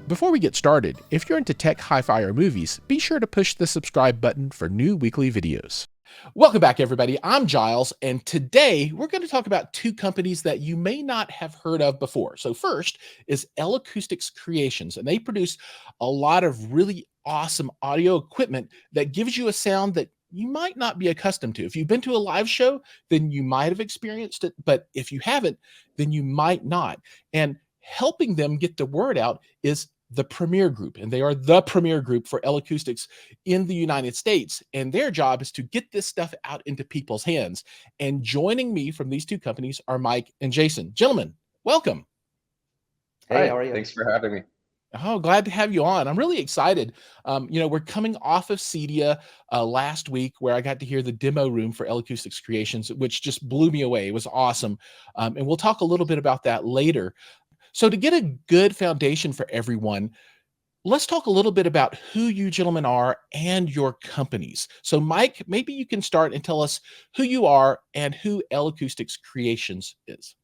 Before we get started, if you're into tech, hi-fi, or movies, be sure to push the subscribe button for new weekly videos. Welcome back, everybody. I'm Jiles, and today we're going to talk about two companies that you may not have heard of before. So first is L-Acoustics Creations, and they produce a lot of really awesome audio equipment that gives you a sound that you might not be accustomed to. If you've been to a live show, then you might have experienced it, but if you haven't, then you might not. And helping them get the word out is the Premier Group, and they are the Premier Group for L-Acoustics in the United States. And their job is to get this stuff out into people's hands. And joining me from these two companies are Mike and Jason. Gentlemen, welcome. Hey, how are you? Thanks for having me. Oh, glad to have you on. I'm really excited. We're coming off of CEDIA last week, where I got to hear the demo room for L-Acoustics Creations, which just blew me away. It was awesome. And we'll talk a little bit about that later. So to get a good foundation for everyone, let's talk a little bit about who you gentlemen are and your companies. So Mike, maybe you can start and tell us who you are and who L-Acoustics Creations is.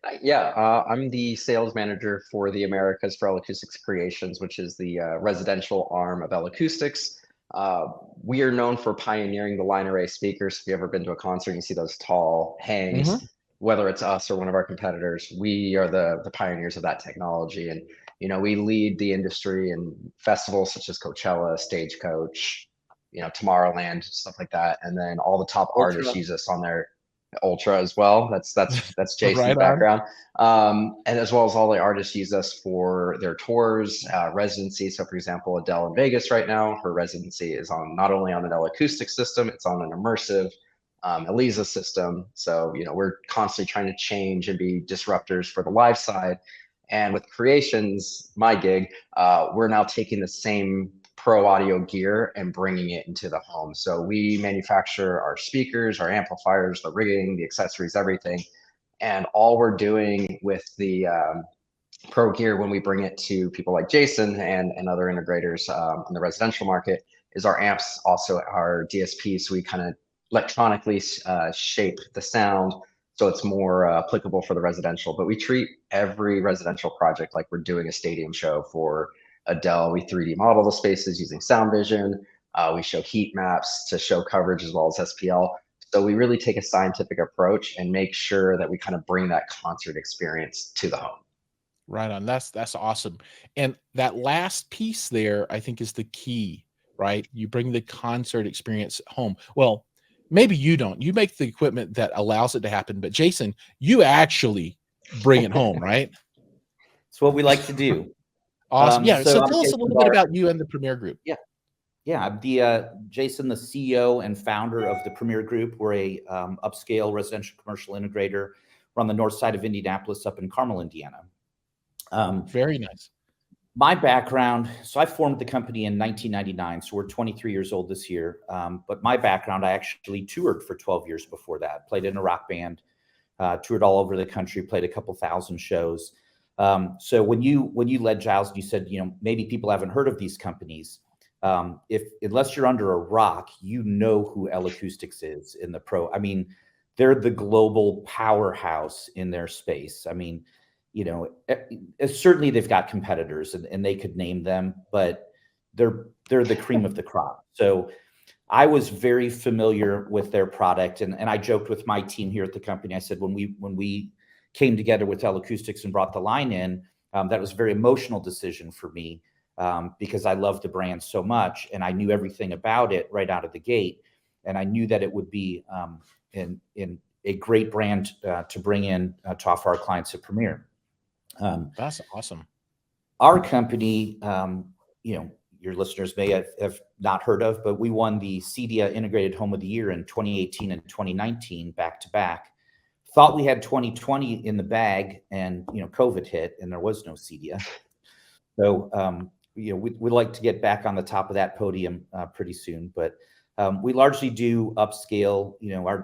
I'm the sales manager for the Americas for L-Acoustics Creations, which is the residential arm of L-Acoustics. We are known for pioneering the line array speakers. If you've ever been to a concert and you see those tall hangs, whether it's us or one of our competitors, we are the pioneers of that technology. And, we lead the industry in festivals such as Coachella, Stagecoach, Tomorrowland, stuff like that. And then all the top artists use us on their Ultra as well. That's Jason's Right background. And as well as all the artists use us for their tours, residency. So for example, Adele in Vegas right now, her residency is on not only on an L-Acoustic system, it's on an immersive Eliza system. So, we're constantly trying to change and be disruptors for the live side. And with Creations, my gig, we're now taking the same pro audio gear and bringing it into the home. So we manufacture our speakers, our amplifiers, the rigging, the accessories, everything. And all we're doing with the pro gear when we bring it to people like Jason and other integrators in the residential market is our amps, also our DSPs. So we kind of electronically shape the sound so it's more applicable for the residential. But we treat every residential project like we're doing a stadium show for Adele. We 3D model the spaces using sound vision. We show heat maps to show coverage as well as SPL. So we really take a scientific approach and make sure that we kind of bring that concert experience to the home. Right on. That's awesome. And that last piece there, I think, is the key, right? You bring the concert experience home. Well, maybe you don't. You make the equipment that allows it to happen. But Jason, you actually bring it home, right? It's what we like to do. Awesome. So tell us a little bit about you and the Premier Group. I'm Jason, the CEO and founder of the Premier Group. We're a upscale residential commercial integrator. We're on the north side of Indianapolis, up in Carmel, Indiana. Very nice. My background, so I formed the company in 1999, so we're 23 years old this year. But my background, I actually toured for 12 years before that, played in a rock band, toured all over the country, played a couple thousand shows. So when you led Jiles, you said, maybe people haven't heard of these companies. Unless you're under a rock, you know who L-Acoustics is in the pro. I mean, they're the global powerhouse in their space. I mean, certainly they've got competitors and they could name them, but they're the cream of the crop. So I was very familiar with their product. And I joked with my team here at the company. I said, when we came together with L-Acoustics and brought the line in, that was a very emotional decision for me because I love the brand so much and I knew everything about it right out of the gate. And I knew that it would be in a great brand to bring in to offer our clients at Premier. That's awesome. Our company, your listeners may have not heard of, but we won the CEDIA Integrated Home of the Year in 2018 and 2019 back to back. Thought we had 2020 in the bag, and COVID hit, and there was no CEDIA. So we'd like to get back on the top of that podium pretty soon. But we largely do upscale.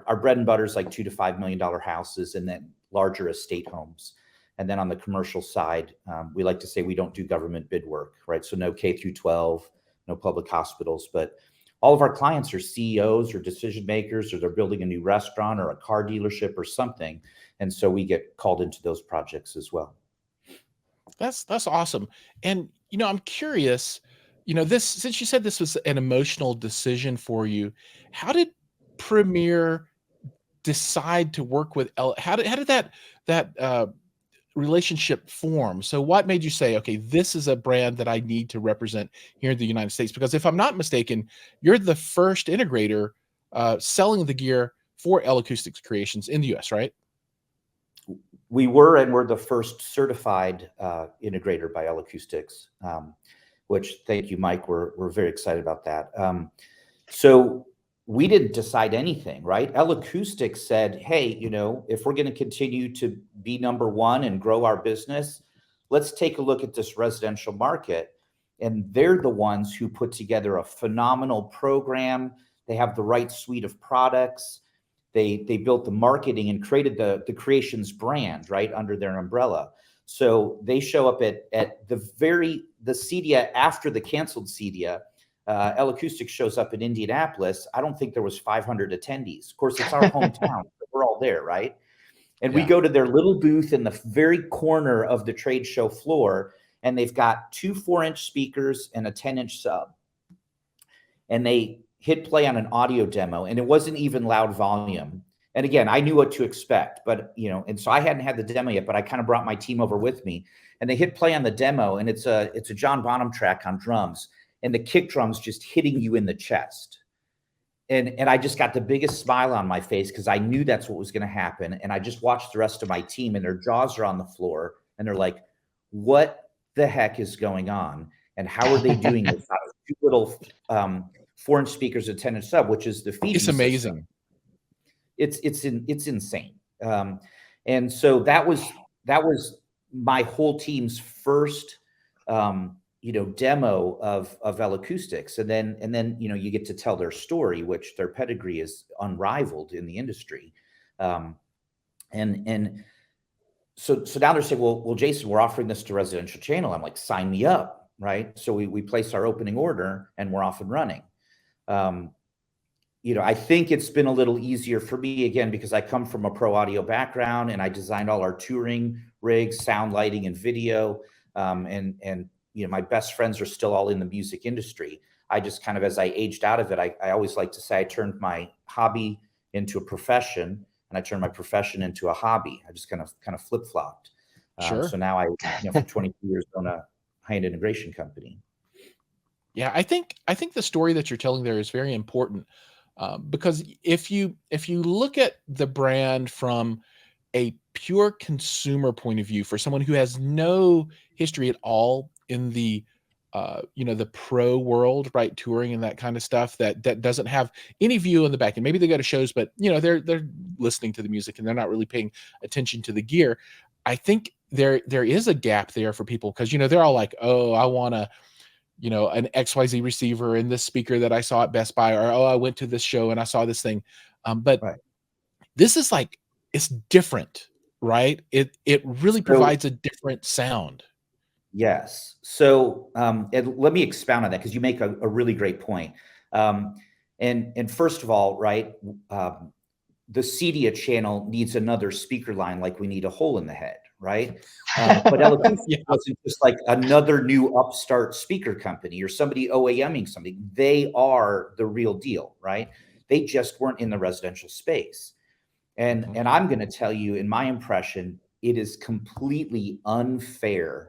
Our bread and butter is like $2 to $5 million houses, and then larger estate homes. And then on the commercial side, we like to say we don't do government bid work, right? So no K through 12, no public hospitals, but all of our clients are CEOs or decision makers, or they're building a new restaurant or a car dealership or something. And so we get called into those projects as well. That's awesome. And I'm curious, this since you said this was an emotional decision for you, how did Premier decide to work with how did that relationship form? So what made you say, okay, this is a brand that I need to represent here in the United States? Because if I'm not mistaken, you're the first integrator selling the gear for L-Acoustics Creations in the US, right? We were, and we're the first certified integrator by L-Acoustics, which, thank you, Mike. We're very excited about that. So we didn't decide anything, right? L-Acoustics said, hey, if we're going to continue to be number one and grow our business, let's take a look at this residential market. And they're the ones who put together a phenomenal program. They have the right suite of products. They built the marketing and created the Creations brand, right, under their umbrella. So they show up at the CEDIA after the canceled CEDIA. L-Acoustics shows up in Indianapolis. I don't think there was 500 attendees. Of course, it's our hometown. We're all there, right? And we go to their little booth in the very corner of the trade show floor, and they've got 2 4-inch speakers and a 10-inch sub. And they hit play on an audio demo, and it wasn't even loud volume. And again, I knew what to expect, but and so I hadn't had the demo yet, but I kind of brought my team over with me, and they hit play on the demo, and it's a John Bonham track on drums, and the kick drums just hitting you in the chest. And I just got the biggest smile on my face because I knew that's what was going to happen. And I just watched the rest of my team, and their jaws are on the floor, and they're like, what the heck is going on? And how are they doing this out of 2 little 4-inch speakers, a 10-inch sub, which is the feeding It's amazing. System. It's insane. And so that was my whole team's first demo of L-Acoustics, and then you get to tell their story, which their pedigree is unrivaled in the industry. And so now they're saying, well, Jason, we're offering this to residential channel. I'm like, sign me up, right? So we place our opening order, and we're off and running. I think it's been a little easier for me, again, because I come from a pro audio background, and I designed all our touring rigs, sound, lighting, and video. And my best friends are still all in the music industry. I just kind of, as I aged out of it, I always like to say I turned my hobby into a profession, and I turned my profession into a hobby. I just kind of flip-flopped. Sure. So now I, for 22 years, own a high-end integration company. Yeah, I think the story that you're telling there is very important, because if you look at the brand from a pure consumer point of view, for someone who has no history at all in the the pro world, right, touring and that kind of stuff, that doesn't have any view in the back end. Maybe they go to shows, but they're listening to the music and they're not really paying attention to the gear. I think there is a gap there for people, because they're all like, oh, I want to an XYZ receiver and this speaker that I saw at Best Buy, or, oh, I went to this show and I saw this thing. But Right. This is like, it's different, right? It really provides a different sound. Yes. So and let me expound on that, because you make a really great point. And first of all, right, the CEDIA channel needs another speaker line, like we need a hole in the head, right? But L-Acoustics wasn't just like another new upstart speaker company or somebody OEMing something. They are the real deal, right? They just weren't in the residential space. And I'm going to tell you, in my impression, it is completely unfair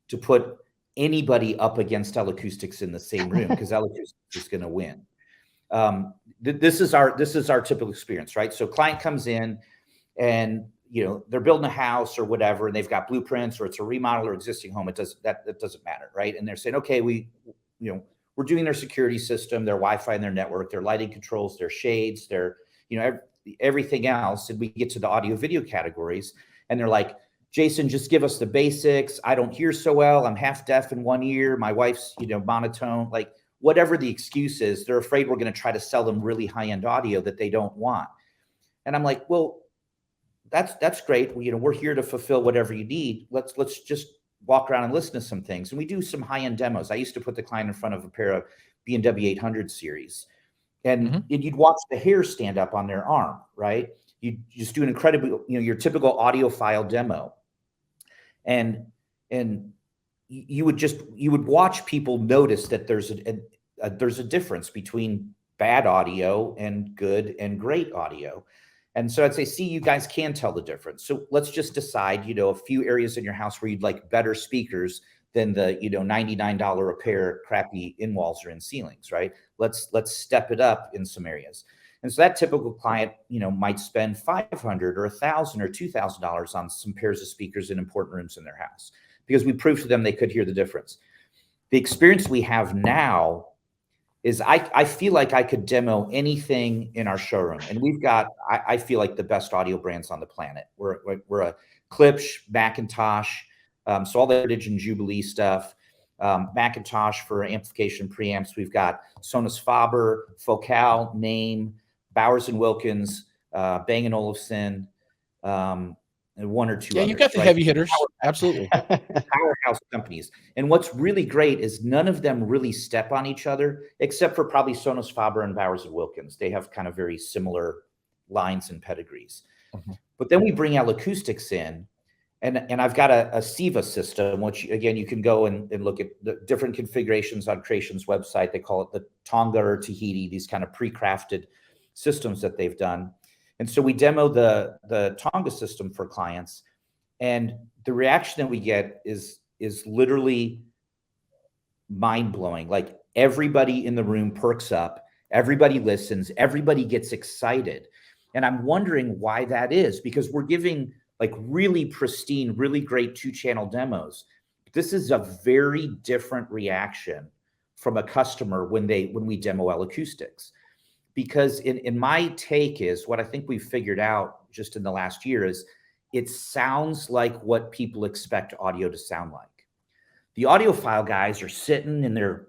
to put anybody up against L-Acoustics in the same room, because L-Acoustics is going to win. This is our typical experience, right? So client comes in, and they're building a house or whatever, and they've got blueprints, or it's a remodel or existing home. That doesn't matter, right? And they're saying, okay, we're doing their security system, their Wi-Fi and their network, their lighting controls, their shades, their everything else. And we get to the audio video categories, and they're like, Jason, just give us the basics. I don't hear so well. I'm half deaf in one ear. My wife's, monotone. Like, whatever the excuse is, they're afraid we're going to try to sell them really high-end audio that they don't want. And I'm like, well, that's great. We're here to fulfill whatever you need. Let's just walk around and listen to some things. And we do some high-end demos. I used to put the client in front of a pair of B&W 800 series, and you'd watch the hair stand up on their arm, right? You just do an incredible, your typical audiophile demo. And and you would watch people notice that there's a difference between bad audio and good and great audio. And so I'd say, see, you guys can tell the difference. So let's just decide, a few areas in your house where you'd like better speakers than the, $99 a pair crappy in walls or in ceilings, right? Let's step it up in some areas. And so that typical client, might spend $500 or $1,000 or $2,000 on some pairs of speakers in important rooms in their house, because we proved to them they could hear the difference. The experience we have now is I feel like I could demo anything in our showroom. And we've got, I feel like, the best audio brands on the planet. We're a Klipsch, Macintosh, so all the Heritage and Jubilee stuff, Macintosh for amplification preamps. We've got Sonus Faber, Focal, Name, Bowers & Wilkins, Bang & Olufsen, and one or two Yeah, others. you've got the heavy hitters. Absolutely. Powerhouse companies. And what's really great is none of them really step on each other, except for probably Sonus Faber and Bowers & Wilkins. They have kind of very similar lines and pedigrees. Mm-hmm. But then we bring L-Acoustics in, and I've got a Siva system, which, again, you can go and look at the different configurations on Creation's website. They call it the Tonga or Tahiti, these kind of pre-crafted systems that they've done. And so we demo the Tonga system for clients, and the reaction that we get is literally mind-blowing. Like, everybody in the room perks up, everybody listens, everybody gets excited. And I'm wondering why that is, because we're giving like really pristine, really great 2-channel demos. This is a very different reaction from a customer when we demo L-Acoustics. Because in my take is what I think we've figured out just in the last year is it sounds like what people expect audio to sound like. The audiophile guys are sitting and they're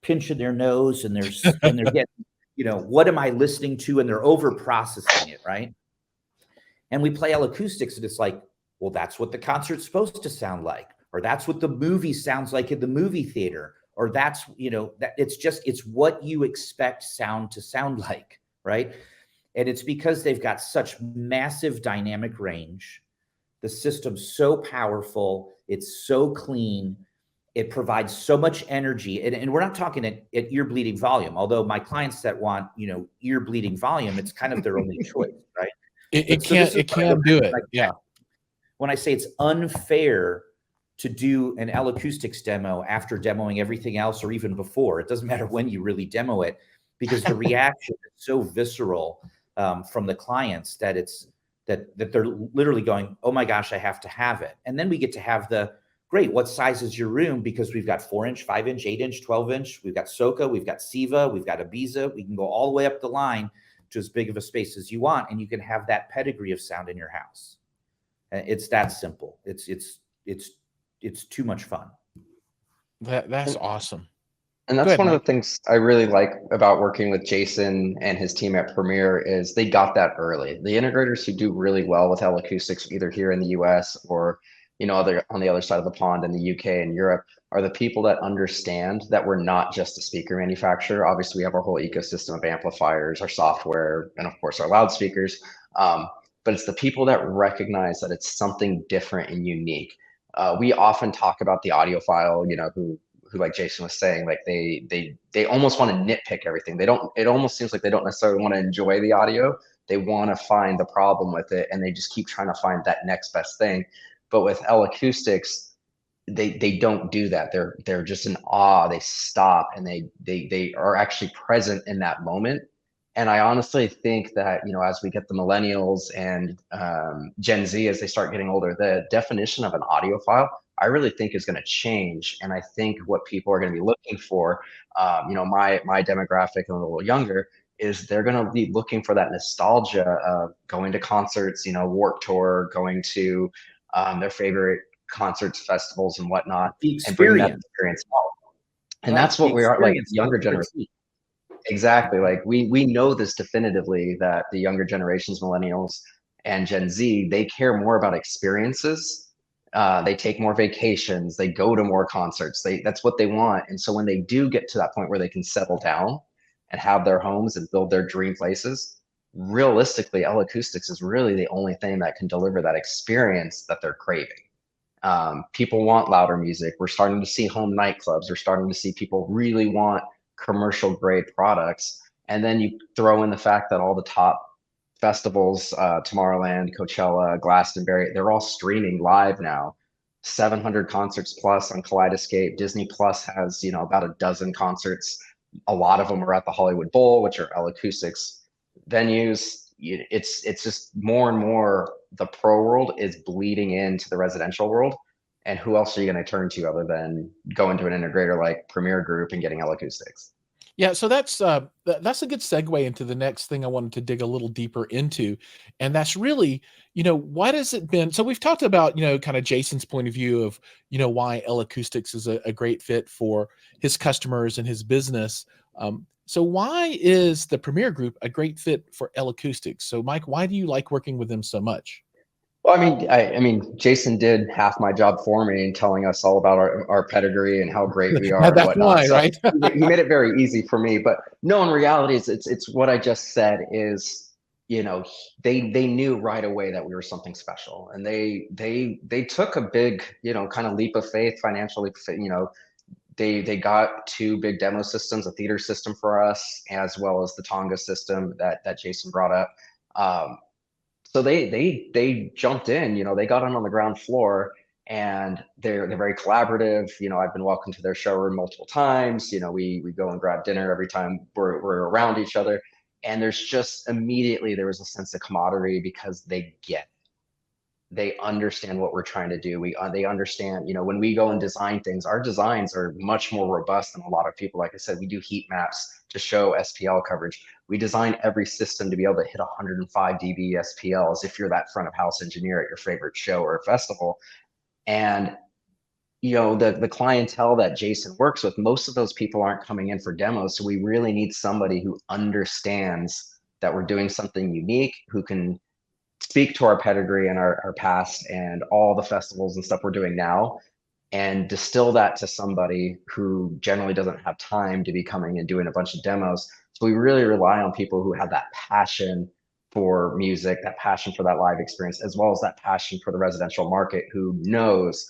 pinching their nose and they're getting, what am I listening to? And they're over processing it, right? And we play L-Acoustics and it's like, well, that's what the concert's supposed to sound like, or that's what the movie sounds like in the movie theater. Or that's, that it's what you expect sound to sound like, right? And it's because they've got such massive dynamic range. The system's so powerful. It's so clean. It provides so much energy. And we're not talking at ear bleeding volume, although my clients that want, ear bleeding volume, it's kind of their only choice, right? It can do it. Yeah. When I say it's unfair to do an L-Acoustics demo after demoing everything else, or even before, it doesn't matter when you really demo it, because the reaction is so visceral from the clients that that they're literally going, oh my gosh, I have to have it. And then we get to have great, what size is your room? Because we've got 4-inch, 5-inch, 8-inch, 12-inch, we've got Soka, we've got Siva, we've got Ibiza. We can go all the way up the line to as big of a space as you want, and you can have that pedigree of sound in your house. It's that simple. It's too much fun. That's awesome. And that's one of the things I really like about working with Jason and his team at Premiere is they got that early. The integrators who do really well with L-Acoustics, either here in the US or on the other side of the pond in the UK and Europe, are the people that understand that we're not just a speaker manufacturer. Obviously, we have our whole ecosystem of amplifiers, our software, and of course our loudspeakers. But it's the people that recognize that it's something different and unique. We often talk about the audiophile, who like Jason was saying, like they almost want to nitpick everything. It almost seems like they don't necessarily want to enjoy the audio. They want to find the problem with it, and they just keep trying to find that next best thing. But with L-Acoustics, they don't do that. They're just in awe. They stop and they are actually present in that moment. And I honestly think that, as we get the millennials and Gen Z, as they start getting older, the definition of an audiophile, I really think is going to change. And I think what people are going to be looking for, my demographic and a little younger, is they're going to be looking for that nostalgia of going to concerts, Warped Tour, going to their favorite concerts, festivals, and whatnot, and bring that experience out. And that's what we are, like, younger generation. Exactly. Like we know this definitively, that the younger generations, millennials and Gen Z, they care more about experiences. They take more vacations. They go to more concerts. That's what they want. And so when they do get to that point where they can settle down and have their homes and build their dream places, realistically, L-Acoustics is really the only thing that can deliver that experience that they're craving. People want louder music. We're starting to see home nightclubs. We're starting to see people really want commercial grade products. And then you throw in the fact that all the top festivals, Tomorrowland, Coachella, Glastonbury, they're all streaming live now. 700 concerts plus on Kaleidoscape. Disney Plus has, about a dozen concerts. A lot of them are at the Hollywood Bowl, which are L-Acoustics venues. It's just more and more the pro world is bleeding into the residential world. And who else are you going to turn to other than going to an integrator like Premier Group and getting L-Acoustics? Yeah, so that's a good segue into the next thing I wanted to dig a little deeper into, and that's really, what has it been? So we've talked about, kind of Jason's point of view of, why L-Acoustics is a great fit for his customers and his business. So why is the Premier Group a great fit for L-Acoustics? So Mike, why do you like working with them so much? Well, I mean, Jason did half my job for me in telling us all about our pedigree and how great we are and That's whatnot. why, So right? he made it very easy for me. But no, in reality, it's what I just said is, they knew right away that we were something special, and they took a big, kind of leap of faith, financial leap of faith. They got two big demo systems, a theater system for us, as well as the Tonga system that Jason brought up. So they jumped in, they got on the ground floor, and they're very collaborative. I've been welcome to their showroom multiple times. We go and grab dinner every time we're around each other. And there's just immediately there was a sense of camaraderie because they understand what we're trying to do. They understand, when we go and design things, our designs are much more robust than a lot of people. Like I said, we do heat maps to show SPL coverage. We design every system to be able to hit 105 dB SPLs if you're that front of house engineer at your favorite show or festival. And the clientele that Jason works with, most of those people aren't coming in for demos. So we really need somebody who understands that we're doing something unique, who can speak to our pedigree and our past and all the festivals and stuff we're doing now, and distill that to somebody who generally doesn't have time to be coming and doing a bunch of demos. So we really rely on people who have that passion for music, that passion for that live experience, as well as that passion for the residential market, who knows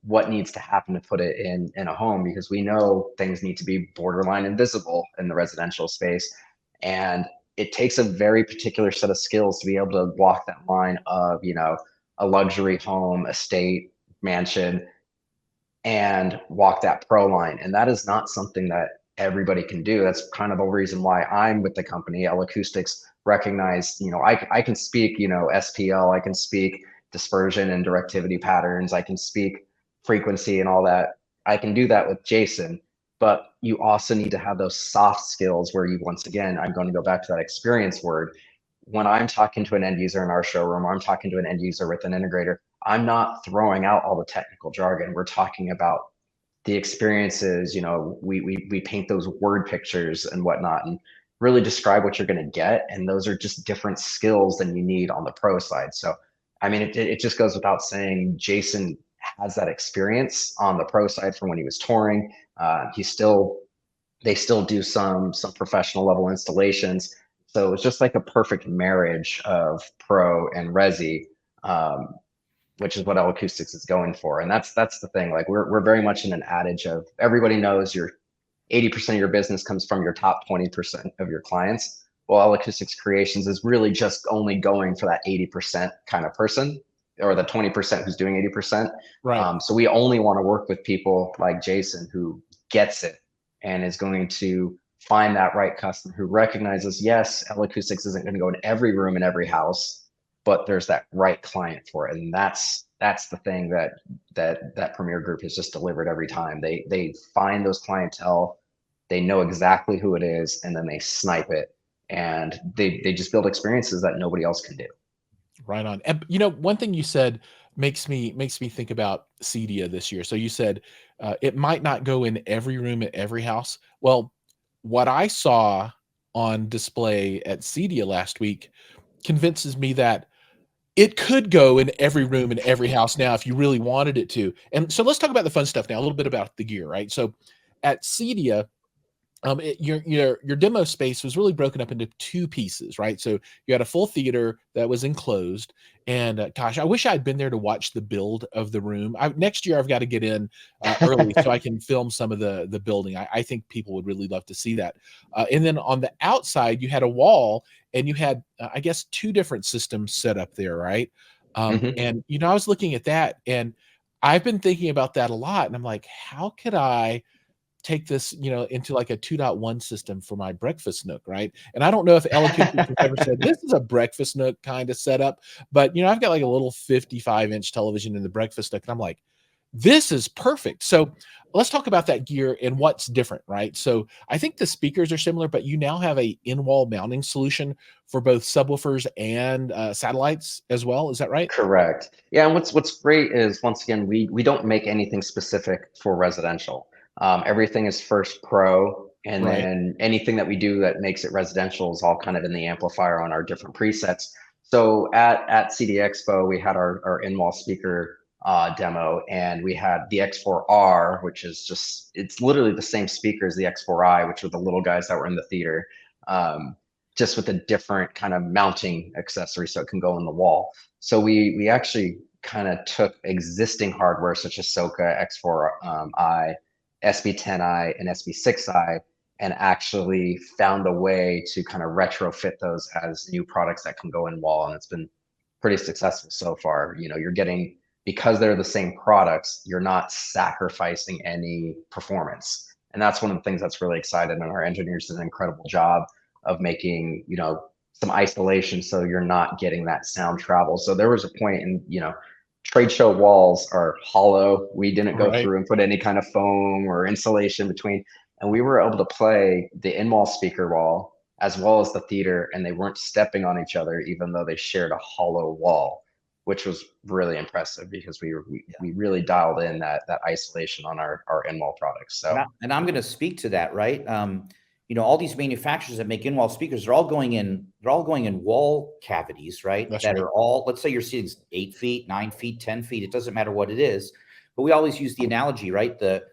what needs to happen to put it in a home, because we know things need to be borderline invisible in the residential space. And it takes a very particular set of skills to be able to walk that line of, a luxury home, estate, mansion, and walk that pro line. And that is not something that everybody can do. That's kind of the reason why I'm with the company. L-Acoustics recognize, I can speak, SPL, I can speak dispersion and directivity patterns, I can speak frequency and all that. I can do that with Jason. But you also need to have those soft skills where you, once again, I'm going to go back to that experience word. When I'm talking to an end user in our showroom, or I'm talking to an end user with an integrator, I'm not throwing out all the technical jargon. We're talking about the experiences. We paint those word pictures and whatnot, and really describe what you're going to get. And those are just different skills than you need on the pro side. So, I mean, it just goes without saying, Jason has that experience on the pro side from when he was touring. They still do some professional level installations. So it's just like a perfect marriage of pro and resi, which is what L-Acoustics is going for. And that's the thing. Like we're very much in an adage of, everybody knows your 80% of your business comes from your top 20% of your clients. Well, L-Acoustics Creations is really just only going for that 80% kind of person, or the 20% who's doing 80%. Right. So we only want to work with people like Jason, who gets it and is going to find that right customer, who recognizes, yes, L-Acoustics isn't going to go in every room in every house, but there's that right client for it. And that's the thing that Premier Group has just delivered every time. They find those clientele, they know exactly who it is, and then they snipe it, and they just build experiences that nobody else can do. Right on. And one thing you said makes me think about Cedia this year. So you said it might not go in every room at every house. Well, what I saw on display at Cedia last week convinces me that it could go in every room in every house now if you really wanted it to. And so let's talk about the fun stuff now, a little bit about the gear, right? So at Cedia, Your demo space was really broken up into two pieces, right? So you had a full theater that was enclosed, and gosh, I wish I'd been there to watch the build of the room. Next year I've got to get in early so I can film some of the building. I think people would really love to see that. And then on the outside you had a wall, and you had I guess two different systems set up there, right? Mhm. And I was looking at that, and I've been thinking about that a lot, and I'm like, how could I take this, into like a 2.1 system for my breakfast nook, right? And I don't know if L-Acoustics has ever said this is a breakfast nook kind of setup, but I've got like a little 55-inch television in the breakfast nook, and I'm like, this is perfect. So let's talk about that gear and what's different, right? So I think the speakers are similar, but you now have a in-wall mounting solution for both subwoofers and satellites as well. Is that right? Correct. Yeah, and what's great is once again we don't make anything specific for residential. Everything is first pro, and Right. then anything that we do that makes it residential is all kind of in the amplifier on our different presets. So at CD Expo, we had our in-wall speaker demo, and we had the X4R, which is it's literally the same speaker as the X4I, which were the little guys that were in the theater. Just with a different kind of mounting accessory so it can go in the wall. So we actually kind of took existing hardware such as Soka X4i, SB10i, and SB6i, and actually found a way to kind of retrofit those as new products that can go in wall, and it's been pretty successful so far. You're getting, because they're the same products, you're not sacrificing any performance, and that's one of the things that's really exciting. And our engineers did an incredible job of making some isolation so you're not getting that sound travel. So there was a point in, trade show walls are hollow. We didn't go Right. through and put any kind of foam or insulation between, and we were able to play the in-wall speaker wall as well as the theater, and they weren't stepping on each other even though they shared a hollow wall, which was really impressive because we really dialed in that isolation on our in-wall products. So And I'm going to speak to that, right? All these manufacturers that make in-wall speakers, they're all going in wall cavities, right? That's That right. are all, let's say you're sitting 8 feet, 9 feet, 10 feet. It doesn't matter what it is, but we always use the analogy, right? The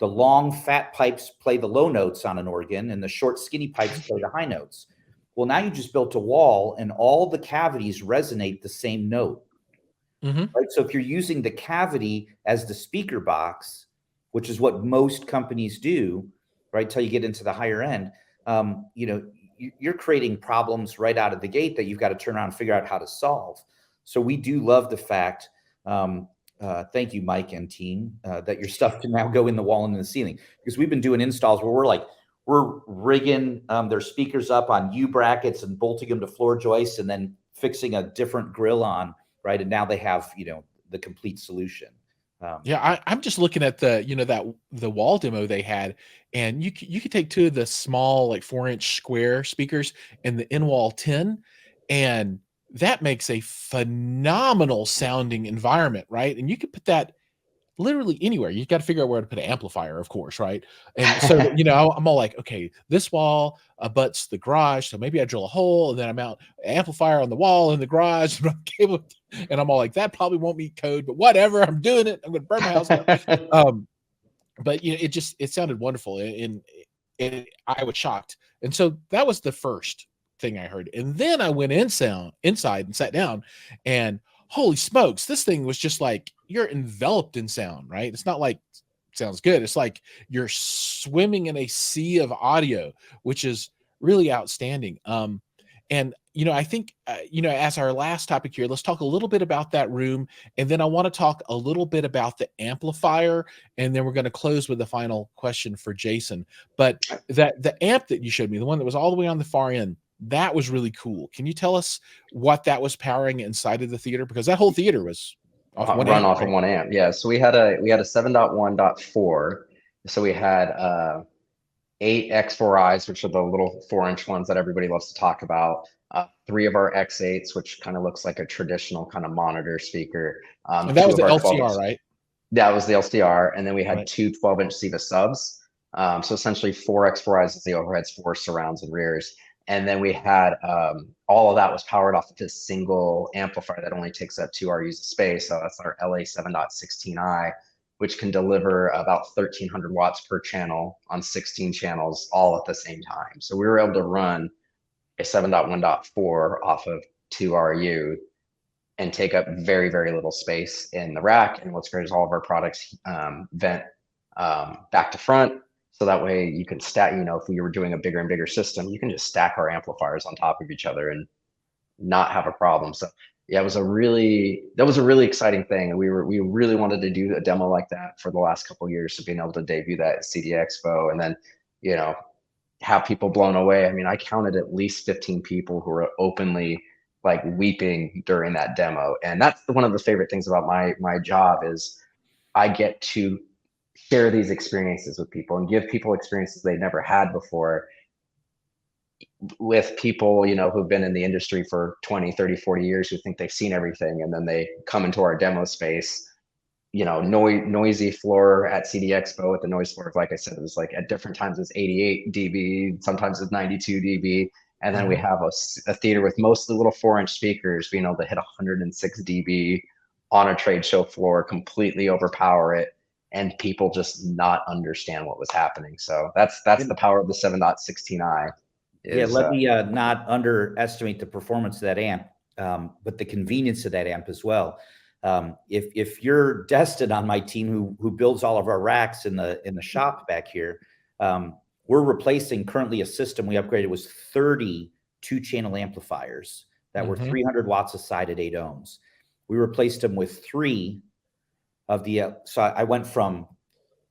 long fat pipes play the low notes on an organ, and the short skinny pipes play the high notes. Well, now you just built a wall, and all the cavities resonate the same note. Hmm. Right? So if you're using the cavity as the speaker box, which is what most companies do, right, till you get into the higher end, you're creating problems right out of the gate that you've got to turn around and figure out how to solve. So we do love the fact, thank you, Mike and team, that your stuff can now go in the wall and in the ceiling, because we've been doing installs where we're rigging their speakers up on U brackets and bolting them to floor joists and then fixing a different grill on, right? And now they have, the complete solution. Yeah, I'm just looking at the wall demo they had, and you could take two of the small like 4-inch square speakers and the in-wall 10, and that makes a phenomenal sounding environment, right? And you could put that literally anywhere. You got to figure out where to put an amplifier, of course, right? And so, I'm all like, okay, this wall abuts the garage, so maybe I drill a hole and then I mount an amplifier on the wall in the garage, and I'm all like, that probably won't meet code, but whatever, I'm doing it. I'm going to burn my house down. Um, but it sounded wonderful, and I was shocked. And so that was the first thing I heard, and then I went inside and sat down, and holy smokes, this thing was just like you're enveloped in sound, right? It's not like sounds good. It's like you're swimming in a sea of audio, which is really outstanding. And I think as our last topic here, let's talk a little bit about that room, and then I want to talk a little bit about the amplifier, and then we're going to close with the final question for Jason. But the amp that you showed me, the one that was all the way on the far end, that was really cool. Can you tell us what that was powering inside of the theater? Because that whole theater was off one run amp, off of right? 1 amp. Yeah. So we had a 7.1.4. So we had 8 X4Is, which are the little 4-inch ones that everybody loves to talk about. 3 of our X8s, which kind of looks like a traditional kind of monitor speaker. And that Two was of the our 12 LCR, inch. right? That was the LCR, and then we had Right. two 12-inch Siva subs. So essentially 4 X4Is as the overheads, 4 surrounds and rears. And then we had all of that was powered off of this single amplifier that only takes up 2 RUs of space. So that's our LA 7.16i, which can deliver about 1,300 watts per channel on 16 channels all at the same time. So we were able to run a 7.1.4 off of 2RU and take up very, very little space in the rack. And what's great is all of our products vent back to front. So that way you can stack, if we were doing a bigger and bigger system, you can just stack our amplifiers on top of each other and not have a problem. So yeah, that was a really exciting thing. And we really wanted to do a demo like that for the last couple of years. So being able to debut that at CD Expo and then, have people blown away. I mean, I counted at least 15 people who were openly like weeping during that demo. And that's one of the favorite things about my job is I get to share these experiences with people and give people experiences they never had before with people, who've been in the industry for 20, 30, 40 years who think they've seen everything. And then they come into our demo space, noisy floor at CD Expo. At the noise floor, like I said, it was like at different times it's 88 dB, sometimes it's 92 dB. And then we have a theater with mostly little 4-inch speakers being able to hit 106 dB on a trade show floor, completely overpower it, and people just not understand what was happening. So that's the power of the 7.16i. Yeah, let me not underestimate the performance of that amp, but the convenience of that amp as well. If you're Destin on my team who builds all of our racks in the shop back here, we're replacing currently a system we upgraded was 30 2-channel amplifiers that were 300 watts a side at 8 ohms. We replaced them with 3 of the, so I went from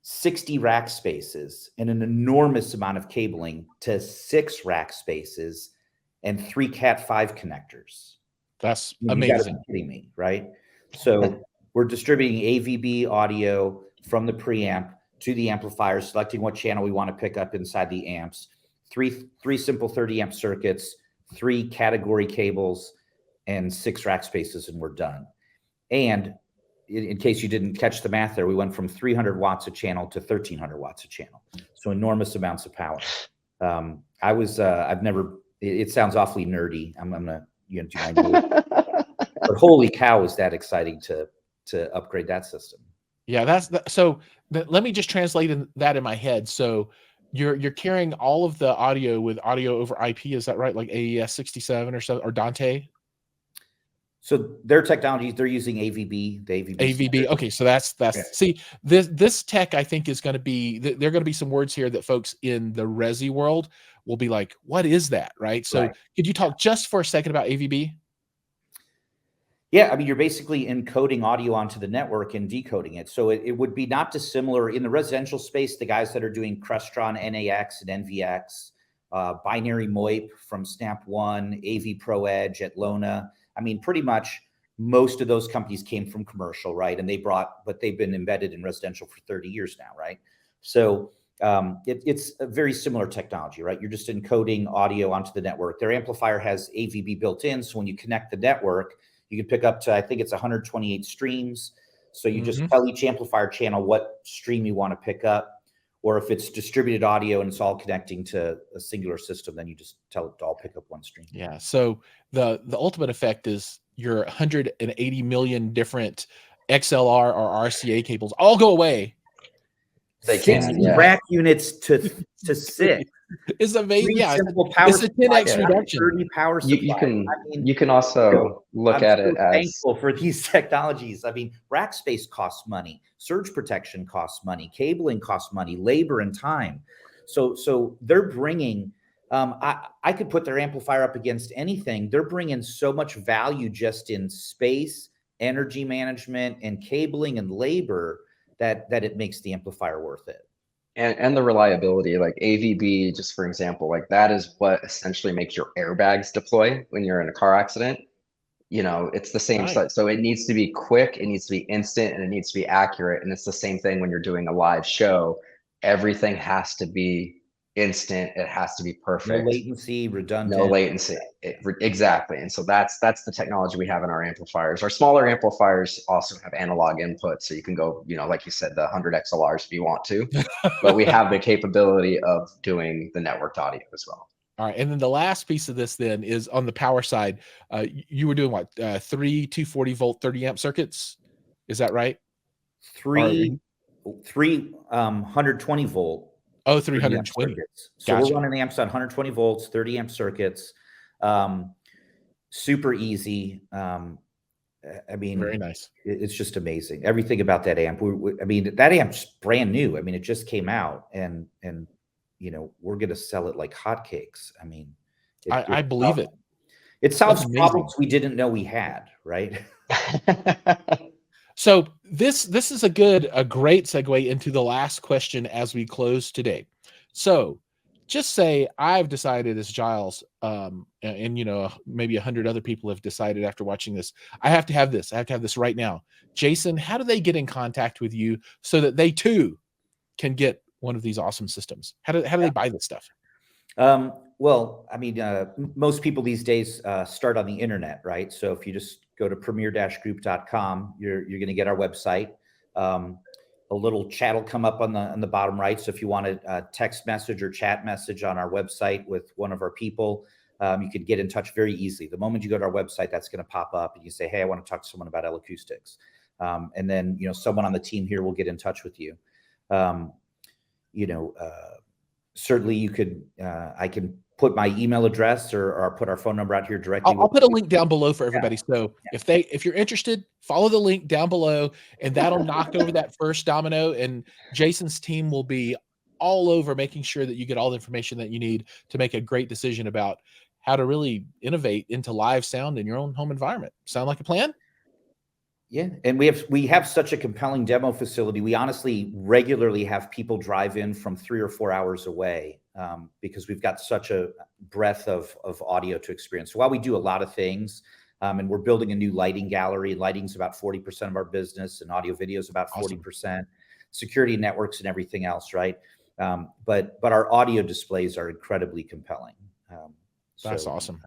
60 rack spaces and an enormous amount of cabling to 6 rack spaces and 3 Cat 5 connectors. That's amazing. You gotta be kidding me, right? So we're distributing AVB audio from the preamp to the amplifier, selecting what channel we want to pick up inside the amps, three simple 30 amp circuits, 3 category cables, and 6 rack spaces, and we're done. And in case you didn't catch the math there, we went from 300 watts a channel to 1,300 watts a channel. So enormous amounts of power. It sounds awfully nerdy. I'm gonna do my but holy cow, is that exciting to upgrade that system. Yeah, let me just translate that in my head. So you're carrying all of the audio with audio over IP, is that right? Like AES 67 or so, or Dante? So their technologies, they're using AVB, the AVB. AVB. Okay, so that's yeah. See, this tech, I think, is going to be, there are going to be some words here that folks in the Resi world will be like, what is that, right? So could you talk just for a second about AVB? Yeah, I mean, you're basically encoding audio onto the network and decoding it. So it would be not dissimilar in the residential space. The guys that are doing Crestron, NAX, and NVX, binary MOIP from Snap One, AV Pro Edge at Lona. I mean, pretty much most of those companies came from commercial, right? And but they've been embedded in residential for 30 years now, right? So it's a very similar technology, right? You're just encoding audio onto the network. Their amplifier has AVB built in, so when you connect the network, you can pick up to, I think it's 128 streams. So you just tell each amplifier channel what stream you want to pick up. Or if it's distributed audio and it's all connecting to a singular system, then you just tell it to all pick up one stream. Yeah. So the ultimate effect is your 180 million different XLR or RCA cables all go away. They can, rack units to 6. It's amazing. Yeah, it's a 10x reduction. 30 power supply. You can also look at it as thankful for these technologies. I mean, rack space costs money, surge protection costs money, cabling costs money, labor and time. So they're bringing. I could put their amplifier up against anything. They're bringing so much value just in space, energy management, and cabling and labor that it makes the amplifier worth it. And the reliability, like AVB, just for example, like that is what essentially makes your airbags deploy when you're in a car accident. It's the same site. So it needs to be quick, it needs to be instant, and it needs to be accurate. And it's the same thing when you're doing a live show. Everything has to be instant. It has to be perfect. No latency, redundant. No latency. Exactly. And so that's the technology we have in our amplifiers. Our smaller amplifiers also have analog input. So you can go, like you said, the 100 XLRs if you want to, but we have the capability of doing the networked audio as well. All right. And then the last piece of this then is on the power side. You were doing what? 3 240 volt 30 amp circuits. Is that right? 3 three 120 volt. Oh, 30 amp 320. circuits. So Gotcha. we're running amps on 120 volts, 30 amp circuits. Super easy. I mean, Very nice. It's just amazing. Everything about that amp. I mean, that amp's brand new. I mean, it just came out, and you know, we're going to sell it like hotcakes. I mean, I believe it. It solves problems we didn't know we had, right? So this is a great segue into the last question as we close today. So just say I've decided as Jiles, and you know, maybe 100 other people have decided after watching this, I have to have this. I have to have this right now. Jason, how do they get in contact with you so that they too can get one of these awesome systems? How do they buy this stuff? Well, I mean, most people these days start on the internet, right? So if you just go to premier-group.com, you're going to get our website. A little chat will come up on the bottom right. So if you want a text message or chat message on our website with one of our people, you could get in touch very easily. The moment you go to our website, that's going to pop up, and you say, "Hey, I want to talk to someone about L-Acoustics," and then, you know, someone on the team here will get in touch with you. You know, certainly you could. I can put my email address or put our phone number out here directly. I'll put a link down below for everybody. Yeah. So if you're interested, follow the link down below, and that'll knock over that first domino, and Jason's team will be all over making sure that you get all the information that you need to make a great decision about how to really innovate into live sound in your own home environment. Sound like a plan? Yeah, and we have such a compelling demo facility. We honestly regularly have people drive in from 3 or 4 hours away because we've got such a breadth of audio to experience. So while we do a lot of things, and we're building a new lighting gallery, lighting's about 40% of our business, and audio video is about 40%, security networks and everything else, right? But our audio displays are incredibly compelling. That's awesome.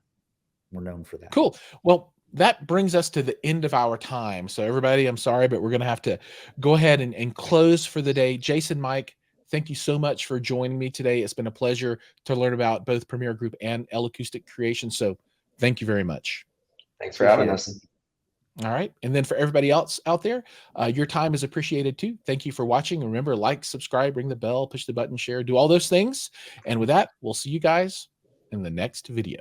We're known for that. Cool. Well, that brings us to the end of our time. So everybody, I'm sorry, but we're going to have to go ahead and close for the day. Jason, Mike, thank you so much for joining me today. It's been a pleasure to learn about both Premier Group and L-Acoustic Creation. So thank you very much. Thanks for having us. All right. And then for everybody else out there, your time is appreciated too. Thank you for watching. And remember, like, subscribe, ring the bell, push the button, share, do all those things. And with that, we'll see you guys in the next video.